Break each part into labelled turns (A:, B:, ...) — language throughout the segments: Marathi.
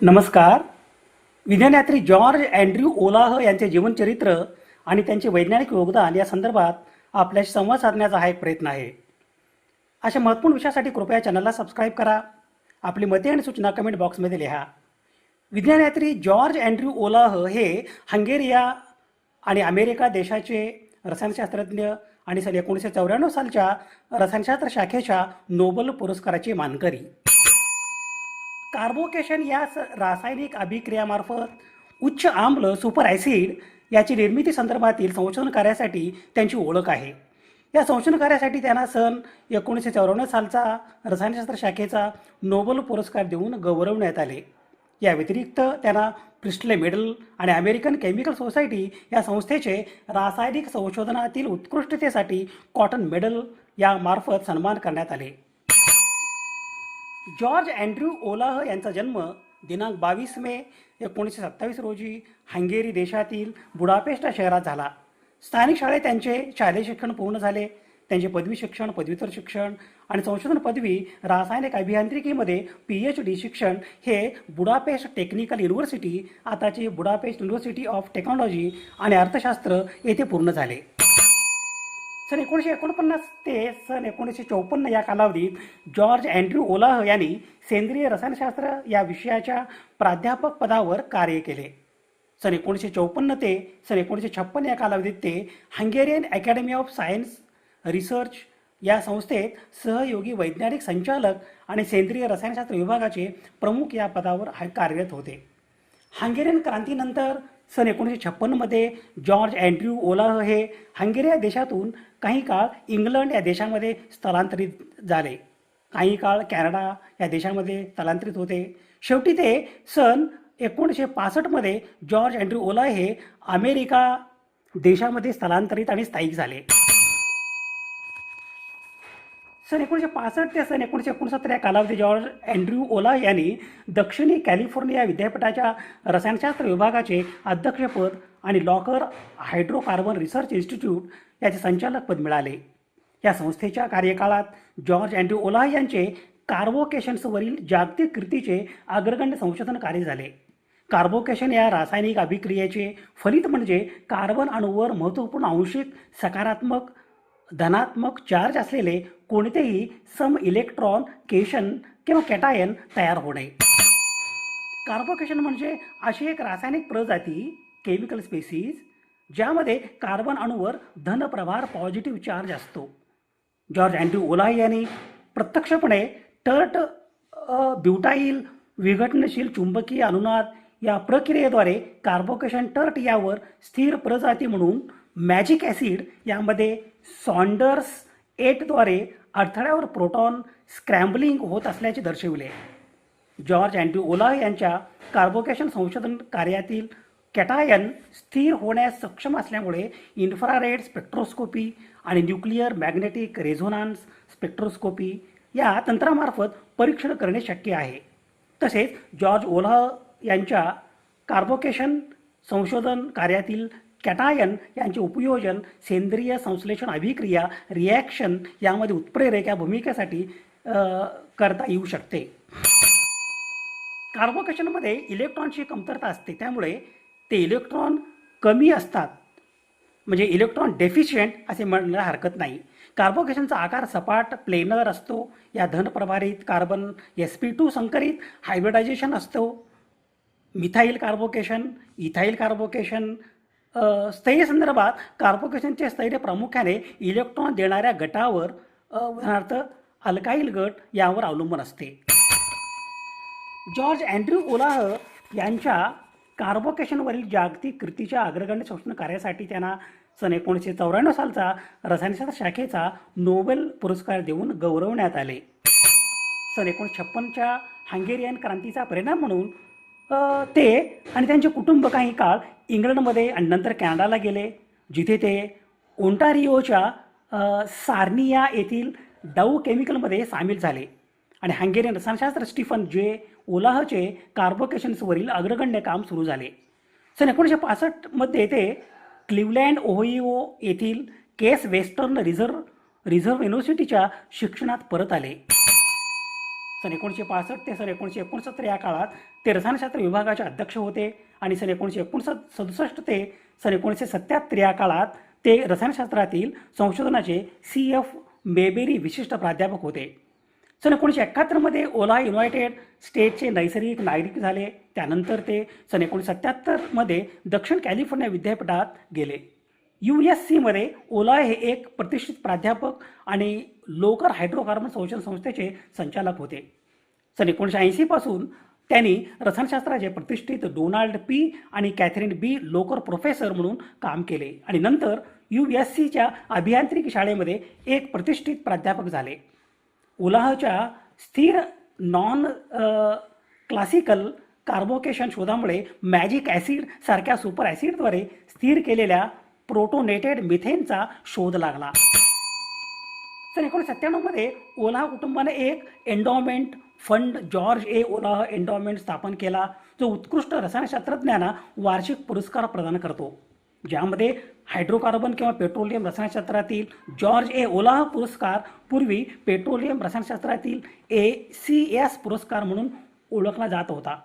A: नमस्कार. विज्ञानयात्री जॉर्ज अँड्र्यू ओलाह यांचे जीवनचरित्र आणि त्यांचे वैज्ञानिक योगदान या संदर्भात आपल्याशी संवाद साधण्याचा हा एक प्रयत्न आहे. अशा महत्त्वपूर्ण विषयासाठी कृपया चॅनलला सबस्क्राईब करा. आपली मते आणि सूचना कमेंट बॉक्समध्ये लिहा. विज्ञानयात्री जॉर्ज अँड्र्यू ओलाह हे हंगेरिया आणि अमेरिका देशाचे रसायनशास्त्रज्ञ आणि सन 1994 सालच्या रसायनशास्त्र शाखेच्या नोबेल पुरस्काराचे मानकरी. कार्बोकेशन या रासायनिक अभिक्रियामार्फत उच्च आम्ल सुपर ॲसिड याची निर्मिती संदर्भातील संशोधन कार्यासाठी त्यांची ओळख आहे. या संशोधन कार्यासाठी त्यांना सन 1994 सालचा रसायनशास्त्र शाखेचा नोबेल पुरस्कार देऊन गौरवण्यात आले. या व्यतिरिक्त त्यांना प्रिस्टले मेडल आणि अमेरिकन केमिकल सोसायटी या संस्थेचे रासायनिक संशोधनातील उत्कृष्टतेसाठी कॉटन मेडल यामार्फत सन्मान करण्यात आले. जॉर्ज अँड्र्यू ओलाह यांचा जन्म दिनांक 22 मे 1927 रोजी हंगेरी देशातील बुडापेस्ट शहरात झाला. स्थानिक शाळेत त्यांचे शालेय शिक्षण पूर्ण झाले. त्यांचे पदवी शिक्षण, पदव्युत्तर शिक्षण आणि संशोधन पदवी रासायनिक अभियांत्रिकीमध्ये PhD शिक्षण हे बुडापेस्ट टेक्निकल युनिव्हर्सिटी, आताची बुडापेस्ट युनिव्हर्सिटी ऑफ टेक्नॉलॉजी आणि अर्थशास्त्र येथे पूर्ण झाले. सन 1949 ते सन 1954 या कालावधीत जॉर्ज अँड्र्यू ओलाह यांनी सेंद्रिय रसायनशास्त्र या विषयाच्या प्राध्यापक पदावर कार्य केले. सन 1954 ते सन 1956 या कालावधीत ते Hungarian academy of science research या संस्थेत सहयोगी वैज्ञानिक संचालक आणि सेंद्रिय रसायनशास्त्र विभागाचे प्रमुख या पदावर कार्यरत होते. हंगेरियन क्रांतीनंतर सन 1956 जॉर्ज अँड्र्यू ओलाह हे हंगेरी या देशातून काही काळ इंग्लंड या देशामध्ये स्थलांतरित झाले. काही काळ कॅनडा या देशामध्ये स्थलांतरित होते. शेवटी ते सन 1965 जॉर्ज अँड्र्यू ओलाह हे अमेरिका देशामध्ये स्थलांतरित आणि स्थायिक झाले. सन 1965 ते सन 1969 या कालावधीत जॉर्ज अँड्र्यू ओलाह यांनी दक्षिणी कॅलिफोर्निया विद्यापीठाच्या रसायनशास्त्र विभागाचे अध्यक्षपद आणि लॉकर हायड्रोकार्बन रिसर्च इन्स्टिट्यूट याचे संचालकपद मिळाले. या संस्थेच्या कार्यकाळात जॉर्ज अँड्र्यू ओलाह यांचे कार्बोकेशन्सवरील जागतिक कीर्तीचे अग्रगण्य संशोधन कार्य झाले. कार्बोकेशन या रासायनिक अभिक्रियेचे फलित म्हणजे कार्बन अणूवर महत्त्वपूर्ण आंशिक सकारात्मक धनात्मक चार्ज असलेले कोणतेही सम इलेक्ट्रॉन केशन किंवा कॅटायन तयार होणे. कार्बोकेशन म्हणजे अशी एक रासायनिक प्रजाती केमिकल स्पेसीज ज्यामध्ये कार्बन अणूवर धनप्रभार पॉझिटिव्ह चार्ज असतो. जॉर्ज अँड्र्यू ओलाह यांनी प्रत्यक्षपणे टर्ट ब्युटाईल विघटनशील चुंबकीय अनुनाद या प्रक्रियेद्वारे कार्बोकेशन टर्ट यावर स्थिर प्रजाती म्हणून मॅजिक ॲसिड यामध्ये सॉन्डर्स 8 द्वारे अडथळ्यावर प्रोटॉन स्क्रॅम्बलिंग होत असल्याचे दर्शविले. जॉर्ज अँड्र्यू ओलाह यांच्या कार्बोकेशन संशोधन कार्यातील कॅटायन स्थिर होण्यास सक्षम असल्यामुळे इन्फ्रारेड स्पेक्ट्रोस्कोपी आणि न्यूक्लिअर मॅग्नेटिक रेझोनान्स स्पेक्ट्रोस्कोपी या तंत्रामार्फत परीक्षण करणे शक्य आहे. तसेच जॉर्ज ओलाह यांच्या कार्बोकेशन संशोधन कार्यातील कॅटायन यांचे उपयोजन सेंद्रिय संश्लेषण अभिक्रिया रिॲक्शन यामध्ये उत्प्रेरक या भूमिकेसाठी करता येऊ शकते. कार्बोकेशनमध्ये इलेक्ट्रॉनची कमतरता असते, त्यामुळे ते इलेक्ट्रॉन कमी असतात, म्हणजे इलेक्ट्रॉन डेफिशियंट असे म्हणायला हरकत नाही. कार्बोकेशनचा आकार सपाट प्लेनर असतो. या धनप्रभारित कार्बन sp2 संकरित हायब्रिडायझेशन असतो. मिथाईल कार्बोकेशन, इथाईल कार्बोकेशन स्थैर्य संदर्भात कार्बोकेशनचे स्थैर्य प्रामुख्याने इलेक्ट्रॉन देणाऱ्या गटावर उदाहरणार्थ अल्काईल गट यावर अवलंबून असते. जॉर्ज अँड्र्यू ओलाह यांच्या कार्बोकेशनवरील जागतिक कीर्तीच्या अग्रगण्य संशोधन कार्यासाठी त्यांना सन 1994 सालचा रसायनशास्त्र शाखेचा नोबेल पुरस्कार देऊन गौरवण्यात आले. सन 1956च्या हंगेरियन क्रांतीचा परिणाम म्हणून ते आणि त्यांचे कुटुंब काही काळ इंग्लंडमध्ये आणि नंतर कॅनडाला गेले, जिथे ते ओंटारिओच्या सार्निया येथील डाऊ केमिकलमध्ये सामील झाले आणि हंगेरियन रसायनशास्त्र स्टीफन जे ओलाहचे कार्बोकेशन्सवरील अग्रगण्य काम सुरू झाले. सन 1965 ते क्लिव्हलँड ओहिओ येथील केस वेस्टर्न रिझर्व्ह युनिव्हर्सिटीच्या शिक्षणात परत आले. सन 1965 ते सन 1969 या काळात ते रसायनशास्त्र विभागाचे अध्यक्ष होते आणि सन 1967 ते सन 1977 या काळात ते रसायनशास्त्रातील संशोधनाचे CF मेबेरी विशिष्ट प्राध्यापक होते. सन 1971 ओला युनायटेड स्टेट्सचे नैसर्गिक नागरिक झाले. त्यानंतर ते सन 1977 दक्षिण कॅलिफोर्निया विद्यापीठात गेले. USC ओला हे एक प्रतिष्ठित प्राध्यापक आणि लोकर हायड्रोकार्बन संशोधन संस्थेचे संचालक होते. सन 1980 पासून त्यांनी रसायनशास्त्राचे प्रतिष्ठित डोनाल्ड P आणि कॅथरीन B लोकर प्रोफेसर म्हणून काम केले आणि नंतर USCच्या अभियांत्रिकी शाळेमध्ये एक प्रतिष्ठित प्राध्यापक झाले. ओलाहच्या स्थिर नॉन क्लासिकल कार्बोकेशन शोधामुळे मॅजिक ॲसिड सारख्या सुपर ॲसिडद्वारे स्थिर केलेल्या प्रोटोनेटेड मिथेनचा शोध लागला. सन 1997 ओलाह कुटुंबाने एक एन्डॉमेंट फंड जॉर्ज ए ओलाह एन्डॉमेंट स्थापन केला, जो उत्कृष्ट रसायनशास्त्रज्ञांना वार्षिक पुरस्कार प्रदान करतो, ज्यामध्ये हायड्रोकार्बन किंवा पेट्रोलियम रसायनशास्त्रातील जॉर्ज ए ओलाह पुरस्कार पूर्वी पेट्रोलियम रसायनशास्त्रातील ACS पुरस्कार म्हणून ओळखला जात होता.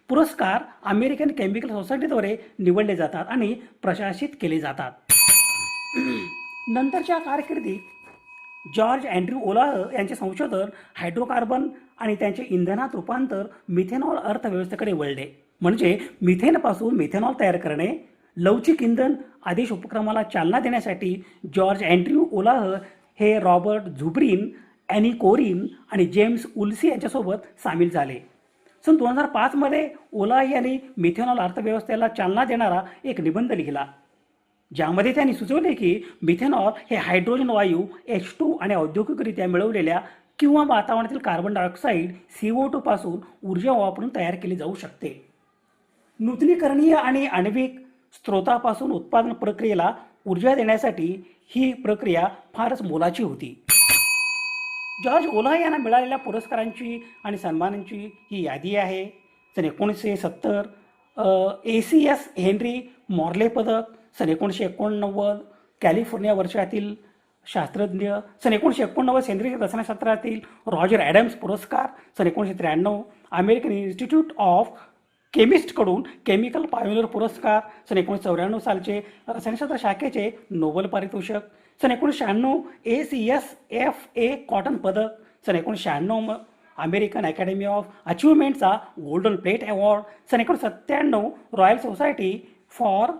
A: पुरस्कार अमेरिकन केमिकल सोसायटीद्वारे निवडले जातात आणि प्रशासित केले जातात. नंतरच्या कारकिर्दीत जॉर्ज अँड्र्यू ओलाह यांचे संशोधन हायड्रोकार्बन आणि त्यांचे इंधनात रूपांतर मिथेनॉल अर्थव्यवस्थेकडे वळले. म्हणजे मिथेनपासून मिथेनॉल तयार करणे. लवचिक इंधन आदेश उपक्रमाला चालना देण्यासाठी जॉर्ज अँड्र्यू ओलाह हे रॉबर्ट झुब्रिन, ॲनी कोरिन आणि जेम्स उल्सी यांच्यासोबत सामील झाले. सन 2005 ओलाह यांनी मिथेनॉल अर्थव्यवस्थेला चालना देणारा एक निबंध लिहिला, ज्यामध्ये त्यांनी सुचवले की मिथेनॉल हे हायड्रोजन वायू H2 आणि औद्योगिकरित्या मिळवलेल्या किंवा वातावरणातील कार्बन डायऑक्साईड CO2 पासून ऊर्जा वापरून तयार केली जाऊ शकते. नूतनीकरणीय आणि आण्विक स्रोतापासून उत्पादन प्रक्रियेला ऊर्जा देण्यासाठी ही प्रक्रिया फारच मोलाची होती. जॉर्ज ओलाह यांना मिळालेल्या पुरस्कारांची आणि सन्मानांची ही यादी आहे. सन 1970 ACS हेनरी मॉर्ले पदक, सन 1989 कॅलिफोर्निया वर्षातील शास्त्रज्ञ, सन 1989 सेंद्रिय रसायनशास्त्रातील रॉजर ॲडम्स पुरस्कार, सन 1993 अमेरिकन इन्स्टिट्यूट ऑफ केमिस्टकडून केमिकल पायोनियर पुरस्कार, सन 1994 सालचे रसायनशास्त्र शाखेचे नोबेल पारितोषिक, सन 1996 ACSFA कॉटन पदक, सन 1996 अमेरिकन अकॅडमी ऑफ अचिव्हमेंटचा गोल्डन प्लेट अवॉर्ड, सन 1997 Royal Society for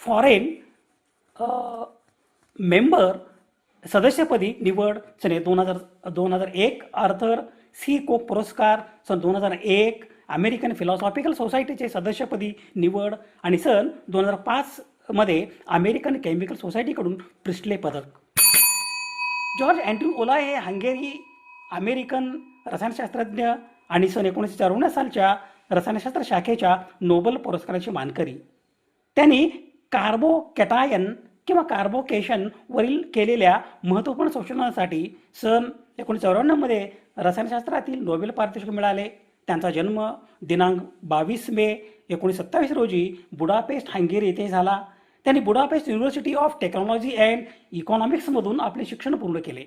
A: foreign member सदस्यपदी निवड, सन 2001 आर्थर C कोक पुरस्कार, सन 2001 अमेरिकन फिलॉसॉफिकल सोसायटीचे सदस्यपदी निवड आणि सन 2005 अमेरिकन केमिकल सोसायटीकडून प्रिस्टले पदक. जॉर्ज अँड्र्यू ओलाह हे हंगेरी अमेरिकन रसायनशास्त्रज्ञ आणि सन 1954 सालच्या रसायनशास्त्र शाखेच्या नोबेल पुरस्काराची मानकरी. त्यांनी कार्बोकॅटायन किंवा कार्बोकेशन वरील केलेल्या महत्त्वपूर्ण संशोधनासाठी सन 1994 रसायनशास्त्रातील नोबेल पारितोषिक मिळाले. त्यांचा जन्म दिनांक 22 मे 1927 रोजी बुडापेस्ट हंगेरी येथे झाला. त्यांनी Budapest University of Technology and इकॉनॉमिक्समधून आपले शिक्षण पूर्ण केले.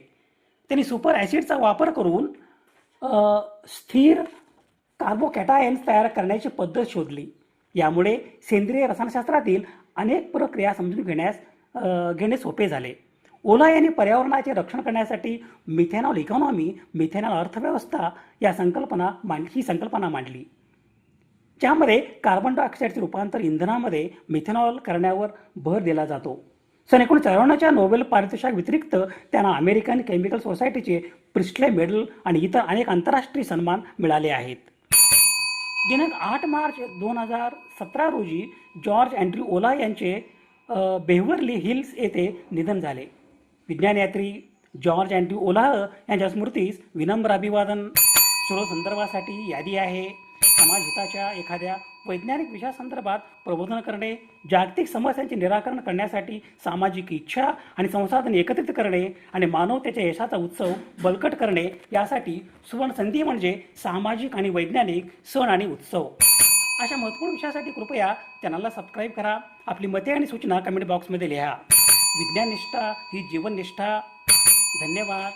A: त्यांनी सुपर ॲसिडचा वापर करून स्थिर कार्बोकॅटायन्स तयार करण्याची पद्धत शोधली. यामुळे सेंद्रिय रसायनशास्त्रातील अनेक प्रक्रिया समजून घेणे सोपे झाले. ओलाह यांनी पर्यावरणाचे रक्षण करण्यासाठी मिथेनॉल इकॉनॉमी, मिथेनॉल अर्थव्यवस्था ही संकल्पना मांडली, ज्यामध्ये कार्बन डायऑक्साईडचे रूपांतर इंधनामध्ये मिथेनॉल करण्यावर भर दिला जातो. सन 1994च्या नोबेल पारितोषिक व्यतिरिक्त त्यांना अमेरिकन केमिकल सोसायटीचे प्रिस्टले मेडल आणि इतर अनेक आंतरराष्ट्रीय सन्मान मिळाले आहेत. दिनांक 8 मार्च 2017 रोजी जॉर्ज अँड्र्यू ओलाह यांचे बेव्हर्ली हिल्स येथे निधन झाले. विज्ञानयात्री जॉर्ज अँड्र्यू ओलाह यांच्या स्मृतीस विनम्र अभिवादन. संदर्भासाठी यादी आहे. समाजहिताच्या एखाद्या वैज्ञानिक विषयासंदर्भात प्रबोधन करणे, जागतिक समस्यांचे निराकरण करण्यासाठी सामाजिक इच्छा आणि संसाधन एकत्रित करणे आणि मानवतेच्या यशाचा उत्सव बळकट करणे यासाठी सुवर्ण संधी म्हणजे सामाजिक आणि वैज्ञानिक सण आणि उत्सव. अशा महत्त्वपूर्ण विषयासाठी कृपया चॅनलला सबस्क्राईब करा. आपली मते आणि सूचना कमेंट बॉक्समध्ये लिहा. विज्ञाननिष्ठा ही जीवननिष्ठा. धन्यवाद.